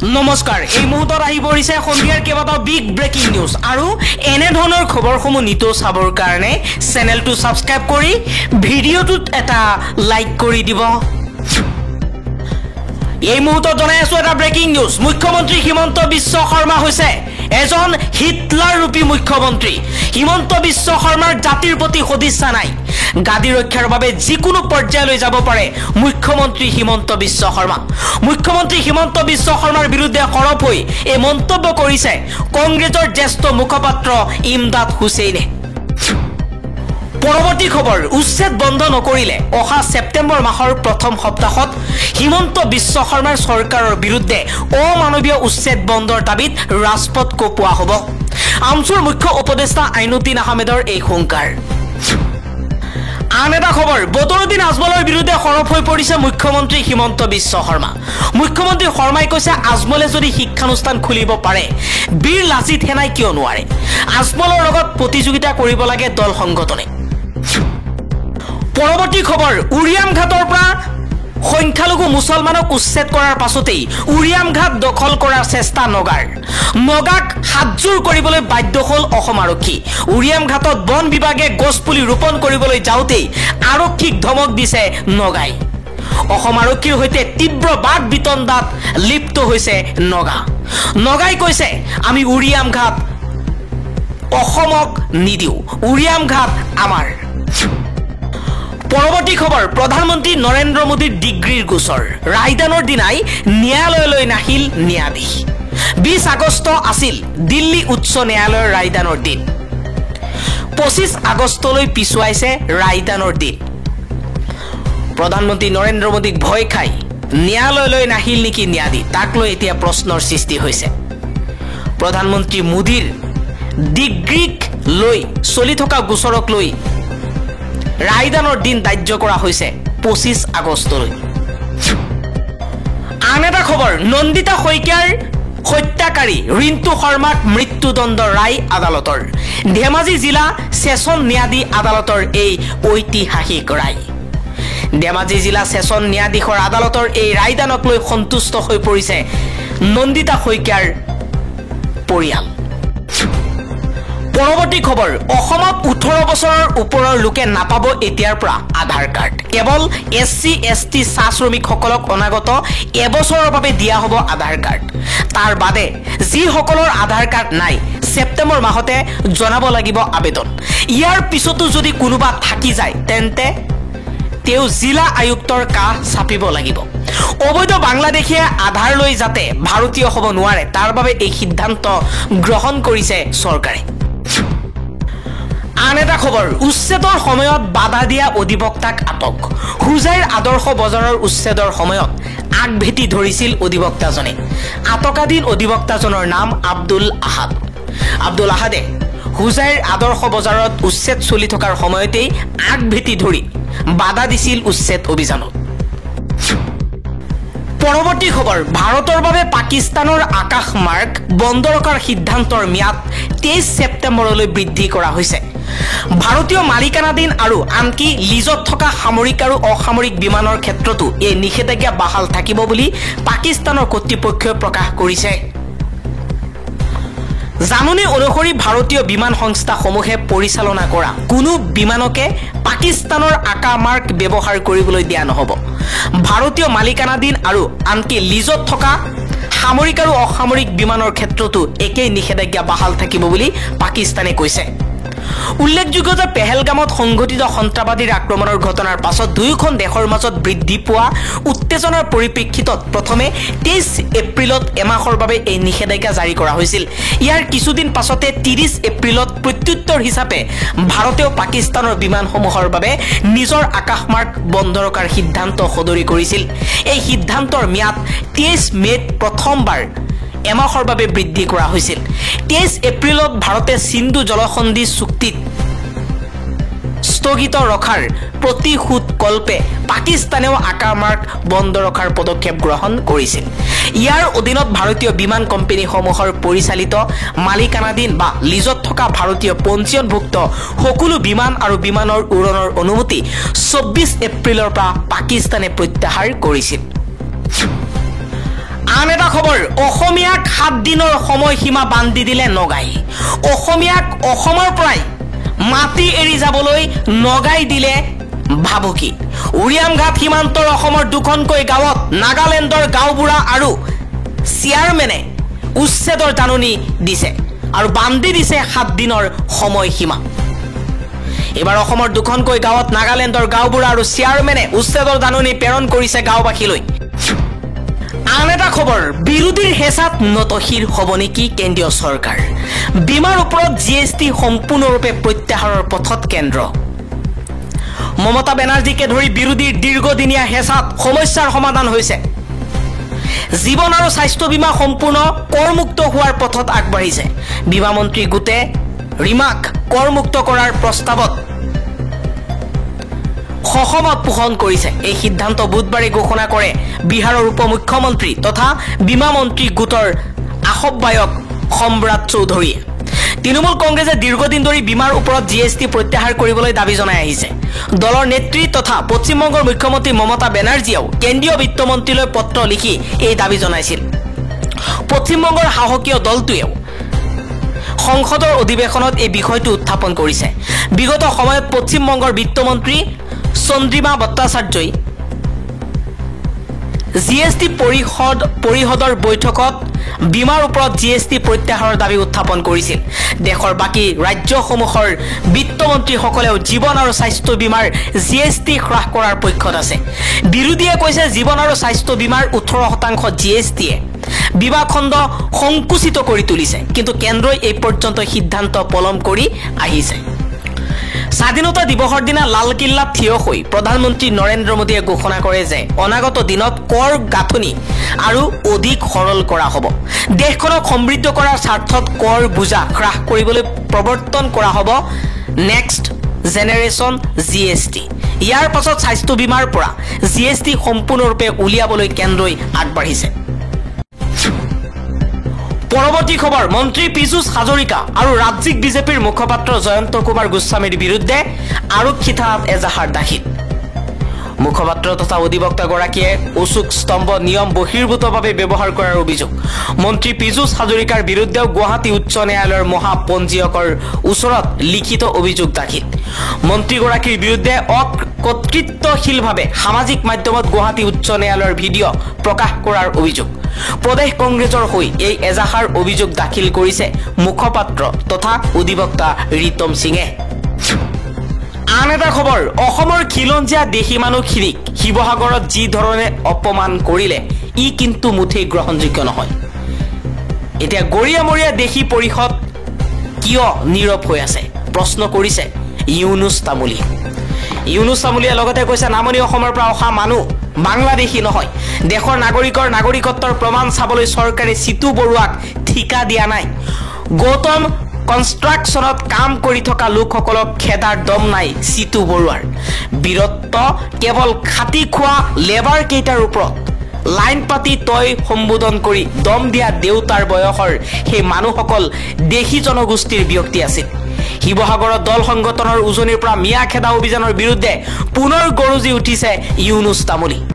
নমস্কাৰ এই মুহূৰ্তত আহি পৰিছে সন্ধিয়াৰ কেইবাটাও বিগ ব্ৰেকিং নিউজ আৰু এনে ধৰণৰ খবৰসমূহ নিতৌ চাবৰ কাৰণে চেনেলটো সাবস্ক্ৰাইব কৰি ভিডিঅ'টোত এটা লাইক কৰি দিব এই মুহূৰ্তত জনাই আছো এটা ব্ৰেকিং নিউজ মুখ্যমন্ত্ৰী হিমন্ত বিশ্ব শৰ্মা হৈছে এজন হিটলাৰ ৰূপী মুখ্যমন্ত্ৰী হিমন্ত বিশ্ব শৰ্মাৰ জাতিৰ প্ৰতি সদিচ্ছা নাই গাদী ৰক্ষাৰ বাবে যিকোনো পৰ্যায়লৈ যাব পাৰে মুখ্যমন্ত্ৰী হিমন্ত বিশ্ব শৰ্মা মুখ্যমন্ত্ৰী হিমন্ত বিশ্ব শৰ্মাৰ বিৰুদ্ধে খৰপ হৈ এই মন্তব্য কৰিছে কংগ্ৰেছৰ জ্যেষ্ঠ মুখপাত্ৰ ইমদাদ হুছেইনে পৰৱৰ্তী খবৰ উচ্ছেদ বন্ধ নকৰিলে অহা সেপ্টেম্বৰ মাহৰ প্ৰথম সপ্তাহত হিমন্ত বিশ্ব শৰ্মাৰ চৰকাৰৰ বিৰুদ্ধে অমানৱীয় উচ্ছেদ বন্ধৰ দাবীত ৰাজপথ কপোৱা হ'ব আমচুৰ মুখ্য উপদেষ্টা আইনুদ্দিন আহমেদৰ এই হুংকাৰ আন এটা খবৰ বদৰুদ্দিন আজমলৰ বিৰুদ্ধে খৰপ হৈ পৰিছে মুখ্যমন্ত্ৰী হিমন্ত বিশ্ব শৰ্মা মুখ্যমন্ত্ৰী শৰ্মাই কৈছে আজমলে যদি শিক্ষানুষ্ঠান খুলিব পাৰে বীৰ লাচিত সেনাই কিয় নোৱাৰে আজমলৰ লগত প্ৰতিযোগিতা কৰিব লাগে দল সংগঠনে পৰৱৰ্তী খবৰ উৰিয়াম ঘাটৰ পৰা সংখ্যালঘু মুছলমানক উচ্ছেদ কৰাৰ পাছতেই উৰিয়াম ঘাট দখল কৰাৰ চেষ্টা নগাক হাতজোৰ কৰিবলৈ বাধ্য হ'ল অসম আৰক্ষী উৰিয়াম ঘাটত বন বিভাগে গছপুলি ৰোপণ কৰিবলৈ যাওঁতেই আৰক্ষীক ধমক দিছে নগাই অসম আৰক্ষীৰ সৈতে তীব্ৰ বাদ বিতণ্ডাত লিপ্ত হৈছে নগাই কৈছে আমি উৰিয়াম ঘাট অসমক নিদিও উৰিয়াম ঘাট আমাৰ পৰৱৰ্তী খবৰ প্ৰধানমন্ত্ৰী নৰেন্দ্ৰ মোদীৰ ডিগ্ৰীৰ গোচৰ ৰায়দানৰ দিনাই ন্যায়ালয়লৈ নাহিল ন্যায়াধীশ 20 আগষ্ট আছিল দিল্লী উচ্চ ন্যায়ালয়ৰ ৰায়দানৰ দিন 25 আগষ্টলৈ পিছুৱাইছে ৰায়দানৰ দিন প্ৰধানমন্ত্ৰী নৰেন্দ্ৰ মোদীক ভয় খাই ন্যায়ালয়লৈ নাহিল নেকি ন্যায়াধীশ তাক লৈ এতিয়া প্ৰশ্নৰ সৃষ্টি হৈছে প্ৰধানমন্ত্ৰী মোদীৰ ডিগ্ৰীক লৈ চলি থকা গোচৰক লৈ ৰায়দানৰ দিন ধাৰ্য কৰা হৈছে 25 আগষ্টলৈ আন এটা খবৰ নন্দিতা শইকীয়াৰ হত্যাকাৰী ৰিন্তু শৰ্মাক মৃত্যুদণ্ডৰ ৰায় আদালতৰ ধেমাজি জিলা সেশন ন্যায়াধীশ আদালতৰ এই ঐতিহাসিক ৰায় ধেমাজি জিলা সেশন ন্যায়াধীশৰ আদালতৰ এই ৰায়দানক লৈ সন্তুষ্ট হৈ পৰিছে নন্দিতা শইকীয়াৰ পৰিয়াল পৰৱৰ্তী খবৰ অসমত 18 বছৰৰ ওপৰৰ লোকে নাপাব এতিয়াৰ পৰা আধাৰ কাৰ্ড কেৱল এছসি এছটি চাহ শ্ৰমিকসকলক অনাগত এবছৰৰ বাবে দিয়া হ'ব আধাৰ কাৰ্ড তাৰ বাদে যিসকলৰ আধাৰ কাৰ্ড নাই সেপ্টেম্বৰ মাহতে জনাব লাগিব আবেদন ইয়াৰ পিছতো যদি কোনোবা থাকি যায় তেন্তে তেও জিলা আয়ুক্তৰ কাহ ছাপিব লাগিব অবৈধ বাংলাদেশীয়ে আধাৰ লৈ যাতে ভাৰতীয় হ'ব নোৱাৰে তাৰ বাবে এই সিদ্ধান্ত গ্ৰহণ কৰিছে চৰকাৰে আন এটা খবৰ উচ্ছেদৰ সময়ত বাধা দিয়া অধিবক্তাক আটক হুজাইৰ আদৰ্শ বজাৰৰ উচ্ছেদৰ সময়ত আগভেটি ধৰিছিল অধিবক্তাজনে আটকাধীন অধিবক্তাজনৰ নাম আব্দুল আহাদে হুজাইৰ আদৰ্শ বজাৰত উচ্ছেদ চলি থকাৰ সময়তেই আগভেটি ধৰি বাধা দিছিল উচ্ছেদ অভিযানত পৰৱৰ্তী খবৰ ভাৰতৰ বাবে পাকিস্তানৰ আকাশ মাৰ্গ বন্ধ ৰখাৰ সিদ্ধান্তৰ ম্যাদ 23 সেপ্টেম্বৰলৈ বৃদ্ধি কৰা হৈছে ভাৰতীয় মালিকানাধীন আৰু আনকি লিজত থকা সামৰিক আৰু অসামৰিক বিমানৰ ক্ষেত্ৰতো এই নিষেধাজ্ঞা বাহাল থাকিব বুলি পাকিস্তানৰ কৰ্তৃপক্ষই প্ৰকাশ কৰিছে জাননী অনুসৰি ভাৰতীয় বিমান সংস্থাসমূহে পৰিচালনা কৰা কোনো বিমানকে পাকিস্তানৰ আকামাৰ্ক ব্যৱহাৰ কৰিবলৈ দিয়া নহব ভাৰতীয় মালিকানাধীন আৰু আনকি লিজত থকা সামৰিক আৰু অসামৰিক বিমানৰ ক্ষেত্ৰতো একেই নিষেধাজ্ঞা বাহাল থাকিব বুলি পাকিস্তানে কৈছে উল্লেখযোগ্য যে পেহেলগামত সংঘটিত সন্ত্ৰাসবাদীৰ আক্ৰমণৰ ঘটনাৰ পাছত দুয়োখন দেশৰ মাজত বৃদ্ধি পোৱা উত্তেজনাৰ পৰিপ্ৰেক্ষিতত প্ৰথমে 23 এপ্ৰিলত এমাহৰ বাবে এই নিষেধাজ্ঞা জাৰি কৰা হৈছিল ইয়াৰ কিছুদিন পাছতে 30 এপ্ৰিলত প্ৰত্যুত্তৰ হিচাপে ভাৰতেও পাকিস্তানৰ বিমানসমূহৰ বাবে নিজৰ আকাশমাৰ্গ বন্ধ ৰখাৰ সিদ্ধান্ত সদৰি কৰিছিল এই সিদ্ধান্তৰ ম্যাদ 23 মেত প্ৰথমবাৰ এমাহৰ বাবে বৃদ্ধি কৰা হৈছিল 23 এপ্ৰিলত ভাৰতে সিন্ধু জলসন্ধি চুক্তিত স্থগিত ৰখাৰ প্ৰতিশোধ কল্পে পাকিস্তানেও আকামাৰ্গ বন্ধ ৰখাৰ পদক্ষেপ গ্ৰহণ কৰিছিল ইয়াৰ অধীনত ভাৰতীয় বিমান কোম্পানীসমূহৰ পৰিচালিত মালিকানাধীন বা লিজত থকা ভাৰতীয় পঞ্জীয়নভুক্ত সকলো বিমান আৰু বিমানৰ উৰণৰ অনুমতি 24 এপ্ৰিলৰ পৰা পাকিস্তানে প্ৰত্যাহাৰ কৰিছিল আন এটা খবৰ অসমীয়াক 7 দিনৰ সময়সীমা বান্ধি দিলে নগাই অসমীয়াক অসমৰ পৰাই মাটি এৰি যাবলৈ নগাই দিলে ভাবুকি উৰিয়ামঘাট সীমান্তৰ অসমৰ দুখনকৈ গাঁৱত নাগালেণ্ডৰ গাঁওবুঢ়া আৰু চেয়াৰমেনে উচ্ছেদৰ জাননী দিছে আৰু বান্ধি দিছে 7 দিনৰ সময়সীমা এবাৰ অসমৰ দুখনকৈ গাঁৱত নাগালেণ্ডৰ গাঁওবুঢ়া আৰু চেয়াৰমেনে উচ্ছেদৰ জাননী প্ৰেৰণ কৰিছে গাঁওবাসীলৈ আন এটা খবৰ বিৰোধীৰ হেঁচাত নতশিৰ হ'ব নেকি কেন্দ্ৰীয় চৰকাৰ বীমাৰ ওপৰত জিএছটি সম্পূৰ্ণৰূপে প্ৰত্যাহাৰৰ পথত কেন্দ্ৰ মমতা বেনাৰ্জীকে ধৰি বিৰোধীৰ দীৰ্ঘদিনীয়া হেঁচাত সমস্যাৰ সমাধান হৈছে জীৱন আৰু স্বাস্থ্য বীমা সম্পূৰ্ণ কৰমুক্ত হোৱাৰ পথত আগবাঢ়িছে বীমা মন্ত্ৰী গোটে ৰিমাক কৰমুক্ত কৰাৰ প্ৰস্তাৱত সহমত পোষণ কৰিছে এই সিদ্ধান্ত বুধবাৰে ঘোষণা কৰে বিহাৰৰ উপমুখ্যমন্ত্ৰী তথা বীমা মন্ত্ৰী গোটৰ আহ্বায়ক সম্ৰাট চৌধুৰীয়ে তৃণমূল কংগ্ৰেছে দীৰ্ঘদিন ধৰি বীমাৰ ওপৰত জিএছটি প্ৰত্যাহাৰ কৰিবলৈ দাবী জনাই আহিছে দলৰ নেত্ৰী তথা পশ্চিমবংগৰ মুখ্যমন্ত্ৰী মমতা বেনাৰ্জীয়েও কেন্দ্ৰীয় বিত্তমন্ত্ৰীলৈ পত্ৰ লিখি এই দাবী জনাইছিল পশ্চিমবংগৰ সাহসীয় দলটোৱেও সংসদৰ অধিৱেশনত এই বিষয়টো উত্থাপন কৰিছে বিগত সময়ত পশ্চিমবংগৰ বিত্তমন্ত্ৰী চন্দ্ৰিমা ভট্টাচাৰ্যই জিএছটি পৰিষদৰ বৈঠকত বীমাৰ ওপৰত জিএছটি প্ৰত্যাহাৰৰ দাবী উত্থাপন কৰিছিল দেশৰ বাকী ৰাজ্যসমূহৰ বিত্তমন্ত্ৰীসকলেও জীৱন আৰু স্বাস্থ্য বীমাৰ জিএছটি হ্ৰাস কৰাৰ পক্ষত আছে বিৰোধীয়ে কৈছে জীৱন আৰু স্বাস্থ্য বীমাৰ 18% জিএছটিয়ে বীমা খণ্ড সংকুচিত কৰি তুলিছে কিন্তু কেন্দ্ৰই এই পৰ্যন্ত সিদ্ধান্ত পলম কৰি আহিছে স্বাধীনতা দিৱসৰ দিনা লালকিল্লাত থিয় হৈ প্ৰধানমন্ত্ৰী নৰেন্দ্ৰ মোদীয়ে ঘোষণা কৰে যে অনাগত দিনত কৰ গাঁথনি আৰু অধিক সৰল কৰা হ'ব দেশখনক সমৃদ্ধ কৰাৰ স্বাৰ্থত কৰ বুজা হ্ৰাস কৰিবলৈ প্ৰৱৰ্তন কৰা হ'ব নেক্সট জেনেৰেশ্যন জিএছটি ইয়াৰ পাছত স্বাস্থ্য বীমাৰ পৰা জিএছটি সম্পূৰ্ণৰূপে উলিয়াবলৈ কেন্দ্ৰই আগবাঢ়িছে পৰৱৰ্তী খবৰ মন্ত্ৰী পীযুষ হাজৰিকা আৰু ৰাজ্যিক বিজেপিৰ মুখপাত্ৰ জয়ন্ত কুমাৰ গোস্বামীৰ বিৰুদ্ধে আৰক্ষী থানাত এজাহাৰ দাখিল মুখপাত্ৰ তথা অধিবক্তাগৰাকীয়ে অশোক স্তম্ভ নিয়ম বহিৰ্ভূতভাৱে ব্যৱহাৰ কৰাৰ অভিযোগ মন্ত্ৰী পীযুষ হাজৰিকাৰ বিৰুদ্ধেও গুৱাহাটী উচ্চ ন্যায়ালয়ৰ মহাপঞ্জীয়কৰ ওচৰত লিখিত অভিযোগ দাখিল মন্ত্ৰীগৰাকীৰ বিৰুদ্ধে অকৰ্তৃত্বশীলভাৱে সামাজিক মাধ্যমত গুৱাহাটী উচ্চ ন্যায়ালয়ৰ ভিডিঅ' প্ৰকাশ কৰাৰ অভিযোগ প্ৰদেশ কংগ্ৰেছৰ হৈ এই এজাহাৰ অভিযোগ দাখিল কৰিছে মুখপাত্ৰ তথা অধিবক্তা ৰীতম সিঙে আন এটা খবৰ অসমৰ খিলঞ্জীয়া দেশী মানুহখিনিক শিৱসাগৰত যি ধৰণে অপমান কৰিলে ই কিন্তু মুঠেই গ্ৰহণযোগ্য নহয় এতিয়া গৰিয়ামৰীয়া দেশী পৰিষদ কিয় নীৰৱ হৈ আছে প্ৰশ্ন কৰিছে ইউনুছ তামুলীয়ে লগতে কৈছে নামনি অসমৰ পৰা অহা মানুহ বাংলাদেশী নহয় দেশৰ নাগৰিকৰ নাগৰিকত্বৰ প্ৰমাণ চাবলৈ চৰকাৰে চিতু বৰুৱাক ঠিকা দিয়া নাই গৌতম কনষ্ট্ৰাকশ্যনত কাম কৰি থকা লোকসকলক খেদাৰ দম নাই চিতু বৰুৱাৰ বীৰত্ব কেৱল খাটি খোৱা লেবাৰ কেইটাৰ ওপৰত লাইন পাতি তই সম্বোধন কৰি দম দিয়া দেউতাৰ বয়সৰ সেই মানুহসকল দেশী জনগোষ্ঠীৰ ব্যক্তি আছিল শিৱসাগৰত দল সংগঠনৰ উজনিৰ পৰা মিয়া খেদা অভিযানৰ বিৰুদ্ধে পুনৰ গৰজি উঠিছে ইউনুছ তামুলী